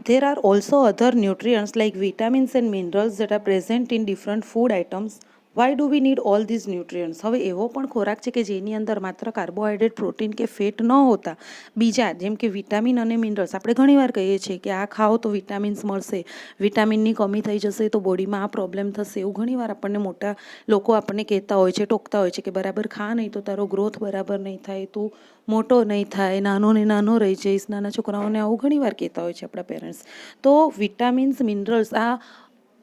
There are also other nutrients like vitamins and minerals that are present in different food items. Why do we need all these nutrients? હવે એવો પણ ખોરાક છે કે જેની અંદર માત્ર કાર્બોહાઈડ્રેટ, પ્રોટીન કે ફેટ ન હોતા, બીજા જેમ કે વિટામિન અને મિનરલ્સ, આપણે ઘણીવાર કહીએ છીએ કે આ ખાઓ તો વિટામિન્સ મળશે, વિટામિનની કમી થઈ જશે તો બોડીમાં આ પ્રોબ્લેમ થશે, એવું ઘણીવાર આપણને મોટા લોકો આપણને કહેતા હોય છે, ટોકતા હોય છે કે બરાબર ખા નહીં તો તારો ગ્રોથ બરાબર નહીં થાય, તું મોટો નહીં થાય, નાનો ને નાનો રહી જઈશ. નાના છોકરાઓને આવું ઘણીવાર કહેતા હોય છે આપણા પેરેન્ટ્સ. તો વિટામિન્સ, મિનરલ્સ, આ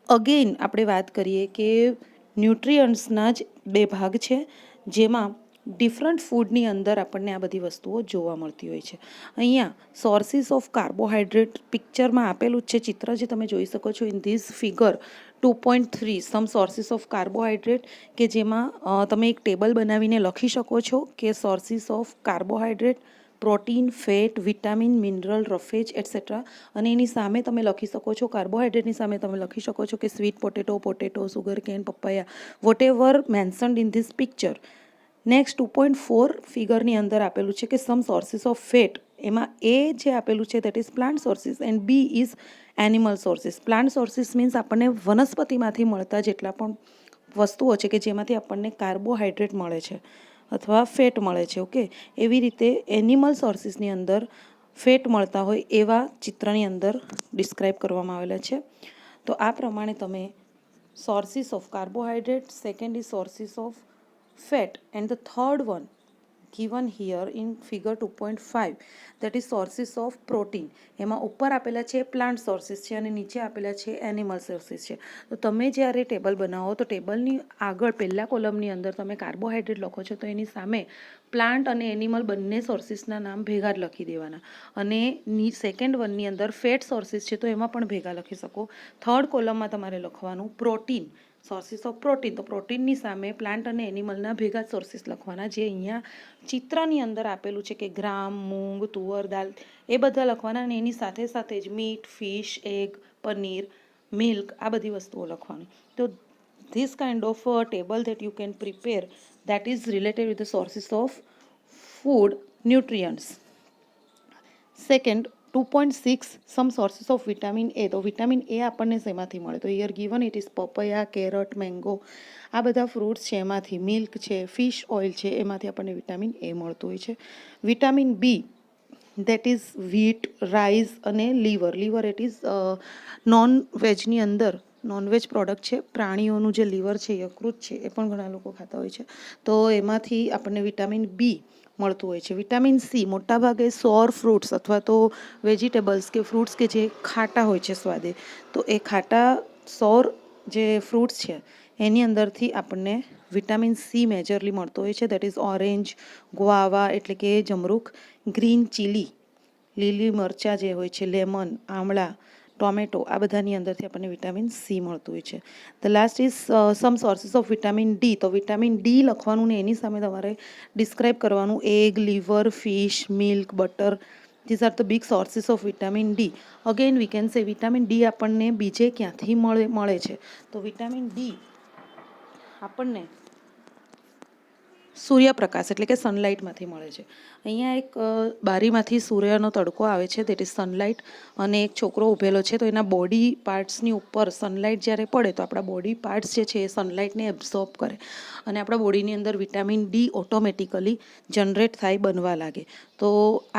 અગેન આપણે વાત કરીએ કે ન્યુટ્રિયન્ટ્સના જ બે ભાગ છે, જેમાં ડિફરન્ટ ફૂડની અંદર આપણને આ બધી વસ્તુઓ જોવા મળતી હોય છે. અહીંયા સોર્સિસ ઓફ કાર્બોહાઈડ્રેટ પિક્ચરમાં આપેલું જ છે, ચિત્ર જે તમે જોઈ શકો છો in this figure 2.3 some sources of carbohydrate, કે જેમાં તમે એક ટેબલ બનાવીને લખી શકો છો કે sources of carbohydrate, protein, fat, vitamin, mineral, roughage etcetera. અને એની સામે તમે લખી શકો છો, કાર્બોહાઈડ્રેટની સામે તમે લખી શકો છો કે sweet potato, sugar cane, papaya, whatever mentioned in this picture. Next 2.4 ફિગરની અંદર આપેલું છે કે સમ સોર્સિસ ઓફ ફેટ. એમાં એ જે આપેલું છે that is plant sources and B is animal sources. Plant sources means આપણને વનસ્પતિમાંથી મળતા જેટલા પણ વસ્તુઓ છે કે જેમાંથી આપણને કાર્બોહાઈડ્રેટ મળે છે અથવા ફેટ મળે છે. ઓકે, એવી રીતે એનિમલ સોર્સિસની અંદર ફેટ મળતા હોય એવા ચિત્રની અંદર ડિસ્ક્રાઇબ કરવામાં આવેલા છે. તો આ પ્રમાણે તમે sources of carbohydrate, second is sources of fat, and the third one given here in figure 2.5 that is sources of protein. એમાં ઉપર આપેલા છે પ્લાન્ટ સોર્સિસ છે અને નીચે આપેલા છે એનિમલ સોર્સિસ છે. તો તમે જ્યારે ટેબલ બનાવો તો ટેબલની આગળ પહેલા કોલમની અંદર તમે કાર્બોહાઈડ્રેટ લખો છો તો એની સામે પ્લાન્ટ અને એનિમલ બંને સોર્સિસના નામ ભેગા જ લખી દેવાના, અને સેકન્ડ વનની અંદર ફેટ સોર્સિસ છે તો એમાં પણ ભેગા લખી શકો. થર્ડ કોલમમાં તમારે લખવાનું પ્રોટીન, સોર્સિસ ઓફ પ્રોટીન, તો પ્રોટીનની સામે પ્લાન્ટ અને એનિમલના ભેગા સોર્સિસ લખવાના, જે અહીંયા ચિત્રની અંદર આપેલું છે કે ગ્રામ, મૂંગ, તુવર દાળ, એ બધા લખવાના. અને એની સાથે સાથે જ meet, fish, egg, paneer, milk, આ બધી વસ્તુઓ લખવાની. તો this kind of table that you can prepare that is related with the sources of food nutrients. Second 2.6 some sources of vitamin A. તો વિટામિન એ આપણને શેમાંથી મળે? તો here given it is papaya, carrot, mango, આ બધા fruits છે એમાંથી, milk છે, ફિશ ઓઇલ છે, એમાંથી આપણને વિટામિન એ મળતું હોય છે. Vitamin B that is wheat, rice અને liver. Liver it is non વેજની અંદર નોનવેજ પ્રોડક્ટ છે, પ્રાણીઓનું જે લીવર છે, યકૃત છે, એ પણ ઘણા લોકો ખાતા હોય છે. તો એમાંથી આપણને વિટામિન બી મળતું હોય છે. વિટામિન સી મોટાભાગે સોર ફ્રૂટ્સ અથવા તો વેજીટેબલ્સ કે ફ્રૂટ્સ કે જે ખાટા હોય છે સ્વાદે, તો એ ખાટા સોર જે ફ્રૂટ્સ છે એની અંદરથી આપણને વિટામિન સી મેજરલી મળતો હોય છે. દેટ ઇઝ ઓરેન્જ, ગુઆવા એટલે કે જમરૂખ, ગ્રીન ચીલી, લીલી મરચાં જે હોય છે, લેમન, આમળા, ટોમેટો, આ બધાની અંદરથી આપણને વિટામિન સી મળતું હોય છે. The last is some sources of vitamin D. તો વિટામિન ડી લખવાનું ને એની સામે તમારે ડિસ્ક્રાઇબ કરવાનું egg, liver, fish, milk, butter. These are the big sources of vitamin D. Again we can say vitamin D આપણને બીજે ક્યાંથી મળે છે? તો વિટામિન ડી આપણને સૂર્યપ્રકાશ એટલે કે સનલાઇટમાંથી મળે છે. અહીંયા એક બારીમાંથી સૂર્યનો તડકો આવે છે, દેટ ઇઝ સનલાઇટ, અને એક છોકરો ઊભેલો છે. તો એના બોડી પાર્ટ્સની ઉપર સનલાઇટ જ્યારે પડે તો આપણા બોડી પાર્ટ્સ જે છે એ સનલાઇટને એબ્ઝોર્બ કરે અને આપણા બોડીની અંદર વિટામિન ડી ઓટોમેટિકલી જનરેટ થાય, બનવા લાગે. તો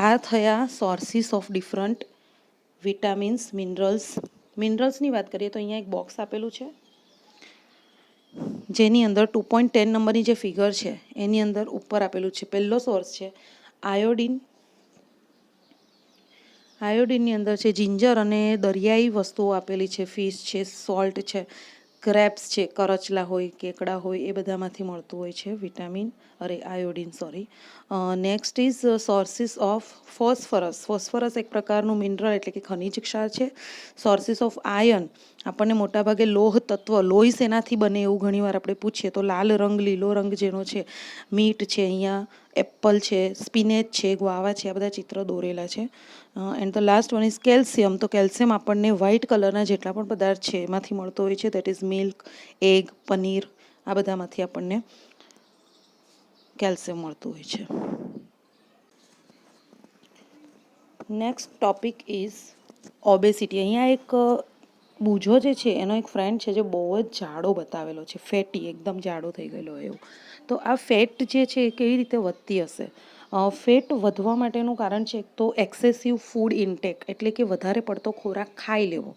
આ થયા sources of different vitamins, minerals. મિનરલ્સની વાત કરીએ તો અહીંયા એક બોક્સ આપેલું છે જેની અંદર 2.10 નંબરની જે ફિગર છે એની અંદર ઉપર આપેલું છે. પહેલો સોર્સ છે આયોડિન. આયોડિનની અંદર છે જિંજર અને દરિયાઈ વસ્તુઓ આપેલી છે, ફિશ છે, સોલ્ટ છે, ક્રેબ્સ છે, કરચલા હોય, કેકડા હોય, એ બધામાંથી મળતું હોય છે vitamin, iodine, sorry. Next is sources of phosphorus. Phosphorus એક પ્રકારનું મિનરલ એટલે કે ખનિજ ક્ષાર છે. સોર્સિસ ઓફ આયર્ન, આપણને મોટાભાગે લોહ તત્વ, લોહી શેનાથી બને એવું ઘણીવાર આપણે પૂછીએ તો લાલ રંગ, લીલો રંગ જેનો છે, મીટ છે, અહીંયા એપલ છે, સ્પિનેચ છે, ગ્વાવા છે, આ બધા ચિત્ર દોરેલા છે. And the last one is calcium. તો કેલ્શિયમ આપણને વ્હાઇટ કલરના જેટલા પણ પદાર્થ છે એમાંથી મળતો હોય છે, that is milk, egg, paneer, આ બધામાંથી આપણને કેલ્શિયમ મળતું હોય છે. નેક્સ્ટ ટોપિક ઇઝ ઓબેસિટી, અહીંયા એક બૂજો જે છે એનો એક ફ્રેન્ડ છે જે બહુ જ જાડો બતાવેલો છે, ફેટી, એકદમ જાડો થઈ ગયેલો એવું. તો આ ફેટ જે છે એ કેવી રીતે વધતી હશે? ફેટ વધવા માટેનું કારણ છે તો એક્સેસિવ ફૂડ ઇન્ટેક, એટલે કે વધારે પડતો ખોરાક ખાઈ લેવો.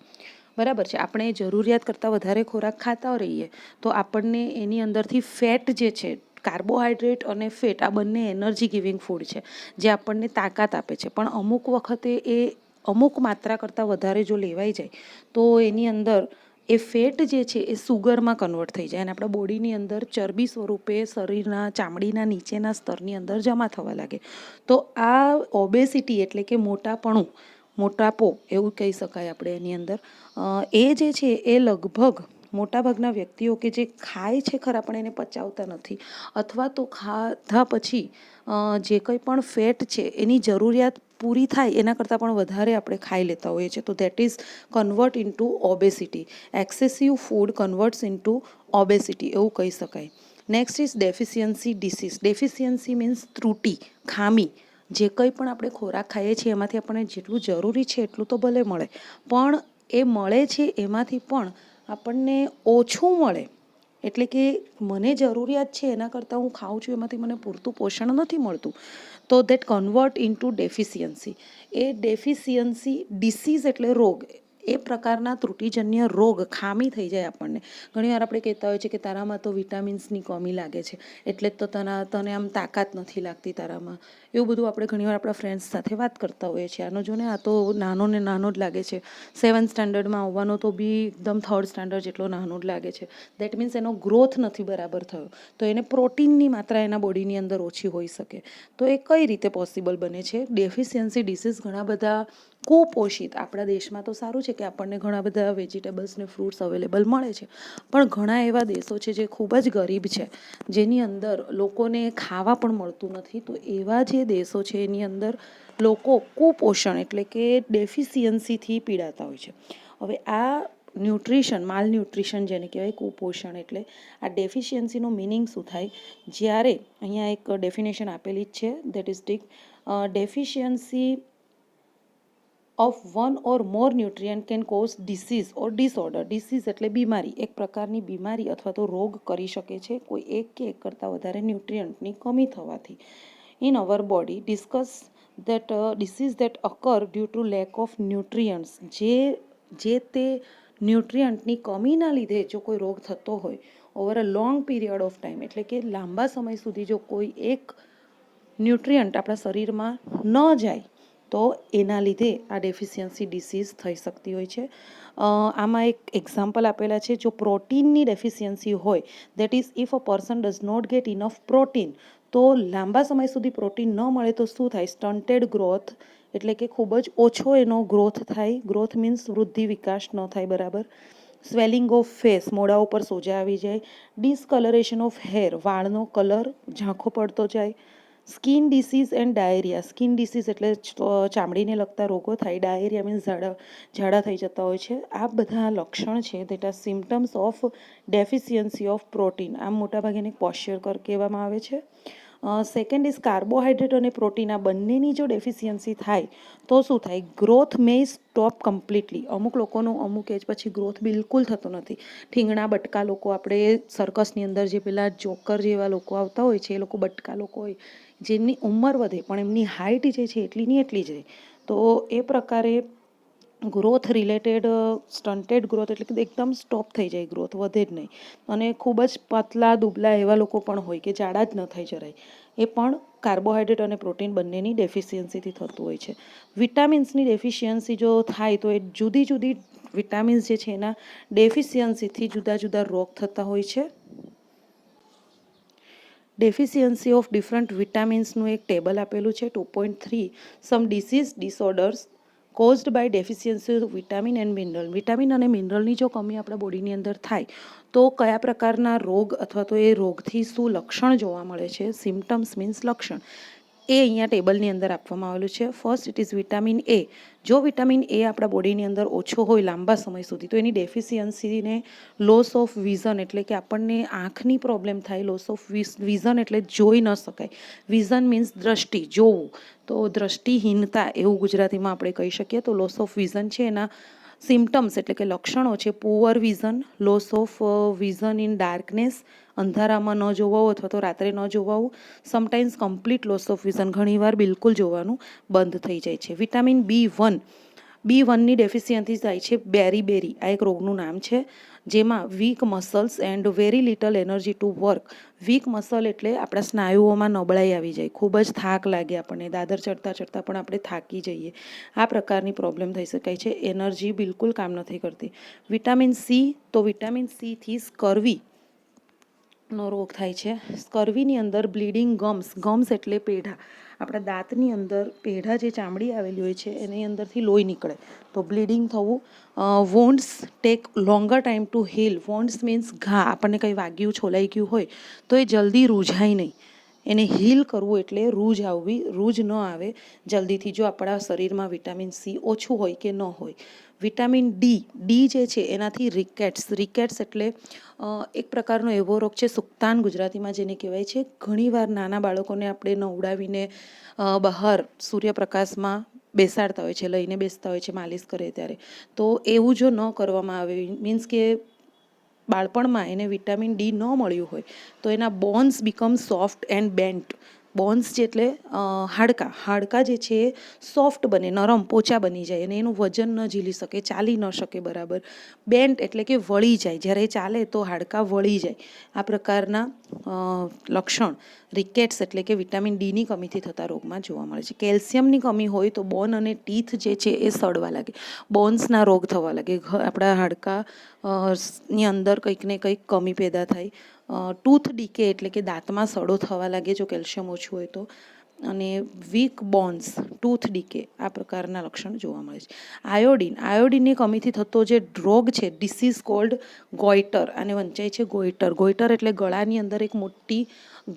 બરાબર છે, આપણે જરૂરિયાત કરતાં વધારે ખોરાક ખાતા રહીએ તો આપણને એની અંદરથી ફેટ જે છે, કાર્બોહાઈડ્રેટ અને ફેટ આ બંને એનર્જી ગિવિંગ ફૂડ છે જે આપણને તાકાત આપે છે. પણ અમુક વખતે એ અમુક માત્રા કરતાં વધારે જો લેવાઈ જાય તો એની અંદર એ ફેટ જે છે એ સુગરમાં કન્વર્ટ થઈ જાય અને આપણા બોડીની અંદર ચરબી સ્વરૂપે શરીરના ચામડીના નીચેના સ્તરની અંદર જમા થવા લાગે. તો આ ઓબેસિટી એટલે કે મોટાપો એવું કહી શકાય આપણે એની અંદર. એ જે છે એ લગભગ મોટાભાગના વ્યક્તિઓ કે જે ખાય છે ખરા પણ એને પચાવતા નથી, અથવા તો ખાધા પછી જે કંઈ પણ ફેટ છે એની જરૂરિયાત પૂરી થાય એના કરતાં પણ વધારે આપણે ખાઈ લેતા હોઈએ છીએ, તો that is convert into obesity. Excessive food converts into obesity એવું કહી શકાય. Next is deficiency disease. Deficiency means ત્રુટિ, ખામી. જે કંઈ પણ આપણે ખોરાક ખાઈએ છીએ એમાંથી આપણને જેટલું જરૂરી છે એટલું તો ભલે મળે, પણ એ મળે છે એમાંથી પણ આપણને ઓછું મળે, એટલે કે મને જરૂરિયાત છે એના કરતાં હું ખાઉં છું એમાંથી મને પૂરતું પોષણ નથી મળતું, તો that convert into deficiency. A deficiency disease એટલે રોગ, એ પ્રકારના ત્રુટિજન્ય રોગ, ખામી થઈ જાય આપણને. ઘણીવાર આપણે કહેતા હોય છે કે તારામાં તો વિટામિન્સની કમી લાગે છે એટલે જ તો તને આમ તાકાત નથી લાગતી તારામાં. એવું બધું આપણે ઘણીવાર આપણા ફ્રેન્ડ્સ સાથે વાત કરતા હોઈએ છીએ. આનો જો ને, આ તો નાનો ને નાનો જ લાગે છે, 7th સ્ટાન્ડર્ડમાં આવવાનો તો બી એકદમ 3rd સ્ટાન્ડર્ડ જેટલો નાનો જ લાગે છે. દેટ મીન્સ એનો ગ્રોથ નથી બરાબર થયો, તો એને પ્રોટીનની માત્રા એના બોડીની અંદર ઓછી હોઈ શકે. તો એ કઈ રીતે પોસિબલ બને છે? ડેફિશિયન્સી ડિસીઝ ઘણા બધા કુપોષિત, આપણા દેશમાં તો સારું છે કે આપણને ઘણા બધા વેજીટેબલ્સ ને ફ્રૂટ્સ અવેલેબલ મળે છે, પણ ઘણા એવા દેશો છે જે ખૂબ જ ગરીબ છે, જેની અંદર લોકોને ખાવા પણ મળતું નથી. તો એવા જે દેશો છે એની અંદર લોકો કુપોષણ એટલે કે ડેફિશિયન્સીથી પીડાતા હોય છે. હવે આ ન્યુટ્રિશન, માલ ન્યુટ્રિશન જેને કહેવાય, કુપોષણ એટલે આ ડેફિશિયન્સીનો મિનિંગ શું થાય? જ્યારે અહીંયા એક ડેફિનેશન આપેલી જ છે, that is tick deficiency of one or more nutrient can cause disease or disorder. Disease એટલે બીમારી, એક પ્રકારની બીમારી અથવા તો રોગ કરી શકે છે કોઈ એક કે એક કરતાં વધારે ન્યુટ્રિયન્ટની કમી થવાથી. In our body discuss that disease that occur due to lack of nutrients. જે તે ન્યુટ્રિયન્ટની કમીના લીધે જો કોઈ રોગ થતો હોય over a long period of time, એટલે કે લાંબા સમય સુધી જો કોઈ એક ન્યુટ્રિયન્ટ આપણા શરીરમાં ન જાય તો એના લીધે આ ડેફિશિયન્સી ડિસીઝ થઈ શકતી હોય છે. આમાં એક એક્ઝામ્પલ આપેલા છે, જો પ્રોટીનની ડેફિશિયન્સી હોય, that is if a person does not get enough protein, તો લાંબા સમય સુધી પ્રોટીન ન મળે તો શું થાય? સ્ટન્ટેડ ગ્રોથ, એટલે કે ખૂબ જ ઓછો એનો ગ્રોથ થાય. ગ્રોથ મીન્સ વૃદ્ધિ, વિકાસ ન થાય બરાબર. સ્વેલિંગ ઓફ ફેસ, મોઢા ઉપર સોજા આવી જાય. ડિસકલરેશન ઓફ હેર, વાળનો કલર ઝાંખો પડતો જાય. Skin disease and diarrhoea. Skin disease એટલે ચામડીને લગતા રોગો થાય. ડાયરિયા મીન્સ ઝાડા થઈ જતા હોય છે. આ બધા લક્ષણ છે, that R symptoms of deficiency of protein. આમ મોટાભાગે એને ક્વેશ્ચર કહેવામાં આવે છે. સેકન્ડ ઇઝ કાર્બોહાઈડ્રેટ અને પ્રોટીન. આ બંનેની જો ડેફિશિયન્સી થાય તો શું થાય? ગ્રોથ મે સ્ટોપ કમ્પ્લીટલી. અમુક લોકોનો અમુક એજ પછી ગ્રોથ બિલકુલ થતો નથી. ઠીંગણા બટકા લોકો, આપણે સર્કસની અંદર જે પેલા જોકર જેવા લોકો આવતા હોય છે, એ લોકો બટકા લોકો હોય, જેમની ઉંમર વધે પણ એમની હાઇટ જે છે એટલી ની એટલી જ રહે. તો એ પ્રકારે ગ્રોથ રિલેટેડ સ્ટન્ટેડ ગ્રોથ એટલે કે એકદમ સ્ટોપ થઈ જાય, ગ્રોથ વધે જ નહીં. અને ખૂબ જ પતલા દુબલા એવા લોકો પણ હોય કે જાડા જ ન થાય જરાય, એ પણ કાર્બોહાઈડ્રેટ અને પ્રોટીન બંનેની ડેફિશિયન્સીથી થતું હોય છે. વિટામિન્સની ડેફિશિયન્સી જો થાય તો એ જુદી જુદી વિટામિન્સ જે છે એના ડેફિશિયન્સીથી જુદા જુદા રોગ થતા હોય છે. ડેફિશિયન્સી ઓફ ડિફરન્ટ વિટામિન્સનું એક ટેબલ આપેલું છે, 2.3. Some disease disorders caused by deficiency of vitamin and mineral. Vitamin અને મિનરલની જો કમી આપણા બોડીની અંદર થાય તો કયા પ્રકારના રોગ અથવા તો એ રોગથી શું લક્ષણ જોવા મળે છે? સિમ્ટમ્સ મીન્સ લક્ષણ. એ અહીંયા ટેબલની અંદર આપવામાં આવેલું છે. First it is vitamin A. જો વિટામિન એ આપણા બોડીની અંદર ઓછો હોય લાંબા સમય સુધી તો એની ડેફિશિયન્સીને લોસ ઓફ વિઝન એટલે કે આપણને આંખની પ્રોબ્લેમ થાય. લોસ ઓફ વિઝન એટલે જોઈ ન શકાય. વિઝન મીન્સ દ્રષ્ટિ, જોવું. તો દ્રષ્ટિહીનતા એવું ગુજરાતીમાં આપણે કહી શકીએ. તો લોસ ઓફ વિઝન છે એના સિમ્ટમ્સ એટલે કે લક્ષણો છે poor vision, loss of vision in darkness, અંધારામાં ન જોવાવું અથવા તો રાત્રે ન જોવાવું, sometimes complete loss of vision, ઘણીવાર બિલકુલ જોવાનું બંધ થઈ જાય છે. વિટામિન બી વનની ડેફિશિયન્સી થાય છે બેરી. આ એક રોગનું નામ છે જેમાં weak muscles and very little energy to work. Weak muscle એટલે આપણા સ્નાયુઓમાં નબળાઈ આવી જાય, ખૂબ જ થાક લાગે આપણને, દાદર ચડતા ચડતા પણ આપણે થાકી જઈએ. આ પ્રકારની પ્રોબ્લેમ થઈ શકાય છે. એનર્જી બિલકુલ કામ નથી કરતી. વિટામિન સી, તો વિટામિન સીથી સ્કર્વી નો રોગ થાય છે. સ્કર્વીની અંદર બ્લીડિંગ ગમ્સ એટલે પેઢા. આપણા દાંતની અંદર પેઢા જે ચામડી આવેલી હોય છે એની અંદરથી લોહી નીકળે તો બ્લીડિંગ થવું. Wounds take longer time to heal. Wounds means ઘા, આપણને કંઈ વાગ્યું, છોલાઈ ગયું હોય તો એ જલ્દી રૂઝાય નહીં. એને હીલ કરવું એટલે રૂઝ ન આવે જલ્દીથી જો આપણા શરીરમાં વિટામિન સી ઓછું હોય કે ન હોય. વિટામિન ડી જે છે એનાથી રિકેટ્સ એટલે એક પ્રકારનો એવો રોગ છે, સુક્તાન ગુજરાતીમાં જેને કહેવાય છે. ઘણીવાર નાના બાળકોને આપણે નવડાવીને બહાર સૂર્યપ્રકાશમાં બેસાડતા હોય છે, લઈને બેસતા હોય છે માલિશ કરે ત્યારે. તો એવું જો ન કરવામાં આવે, મીન્સ કે બાળપણમાં એને વિટામિન ડી ન મળ્યું હોય તો એના bones become soft and bent. Bones જે એટલે હાડકા જે છે એ સોફ્ટ બને, નરમ, પોચા બની જાય અને એનું વજન ન ઝીલી શકે, ચાલી ન શકે બરાબર. બેન્ટ એટલે કે વળી જાય, જ્યારે ચાલે તો હાડકા વળી જાય. આ પ્રકારના લક્ષણ રિકેટ્સ એટલે કે વિટામિન ડીની કમીથી થતા રોગમાં જોવા મળે છે. કેલ્શિયમની કમી હોય તો બોન અને ટીથ જે છે એ સડવા લાગે, બોન્સના રોગ થવા લાગે, આપણા હાડકા ની અંદર કંઈક ને કંઈક કમી પેદા થાય. ટૂથ ડીકે એટલે કે દાંતમાં સડો થવા લાગે જો કેલ્શિયમ ઓછું હોય તો. અને વીક બોન્સ, ટૂથ ડીકે, આ પ્રકારના લક્ષણ જોવા મળે છે. આયોડીનની કમીથી થતો જે રોગ છે ડિસીઝ કોલ્ડ ગોઈટર, આને વંચાય છે ગોઈટર એટલે ગળાની અંદર એક મોટી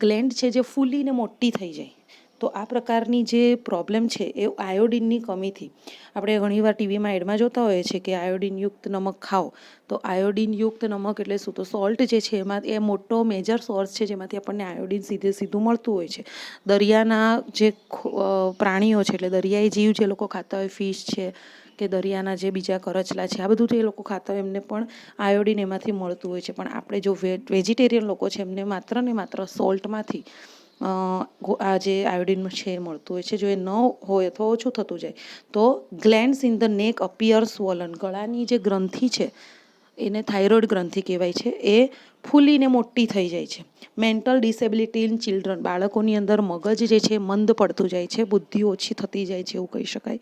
ગ્લેન્ડ છે જે ફૂલીને મોટી થઈ જાય. તો આ પ્રકારની જે પ્રોબ્લેમ છે એ આયોડીનની કમીથી. આપણે ઘણીવાર ટીવીમાં એડમાં જોતા હોઈએ છીએ કે આયોડીનયુક્ત નમક ખાઓ. તો આયોડીનયુક્ત નમક એટલે શું? તો સોલ્ટ જે છે એમાં એ મોટો મેજર સોર્સ છે જેમાંથી આપણને આયોડીન સીધું મળતું હોય છે. દરિયાના જે પ્રાણીઓ છે એટલે દરિયાઈ જીવ જે લોકો ખાતા હોય, ફિશ છે કે દરિયાના જે બીજા કરચલા છે, આ બધું જે લોકો ખાતા હોય એમને પણ આયોડીન એમાંથી મળતું હોય છે. પણ આપણે જો વેજીટેરિયન લોકો છે એમને માત્ર ને માત્ર સોલ્ટમાંથી આ જે આયોડીન છે મળતું હોય છે. જો એ ન હોય અથવા ઓછું થતું જાય તો ગ્લેન્ડ્સ ઇન ધ નેક અપિયર સ્વોલન, ગળાની જે ગ્રંથિ છે એને થાઇરોઇડ ગ્રંથિ કહેવાય છે, એ ફૂલીને મોટી થઈ જાય છે. મેન્ટલ ડિસેબિલિટી ઇન ચિલ્ડ્રન, બાળકોની અંદર મગજ જે છે મંદ પડતું જાય છે, બુદ્ધિ ઓછી થતી જાય છે એવું કહી શકાય.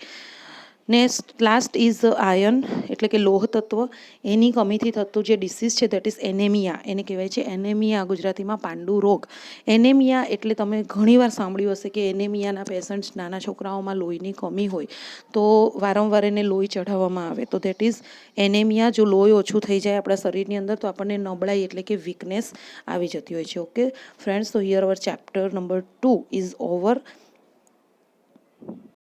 લાસ્ટ ઇઝ આયર્ન એટલે કે લોહ તત્વ, એની કમીથી થતું જે ડિસીઝ છે દેટ ઇઝ એનેમિયા, એને કહેવાય છે એનેમિયા, ગુજરાતીમાં પાંડુ રોગ. એનેમિયા એટલે તમે ઘણીવાર સાંભળ્યું હશે કે એનેમિયાના પેશન્ટ્સ, નાના છોકરાઓમાં લોહીની કમી હોય તો વારંવાર એને લોહી ચઢાવવામાં આવે તો દેટ ઇઝ એનેમિયા. જો લોહી ઓછું થઈ જાય આપણા શરીરની અંદર તો આપણને નબળાઈ એટલે કે વીકનેસ આવી જતી હોય છે. ઓકે ફ્રેન્ડ્સ, તો here our chapter number 2 is over.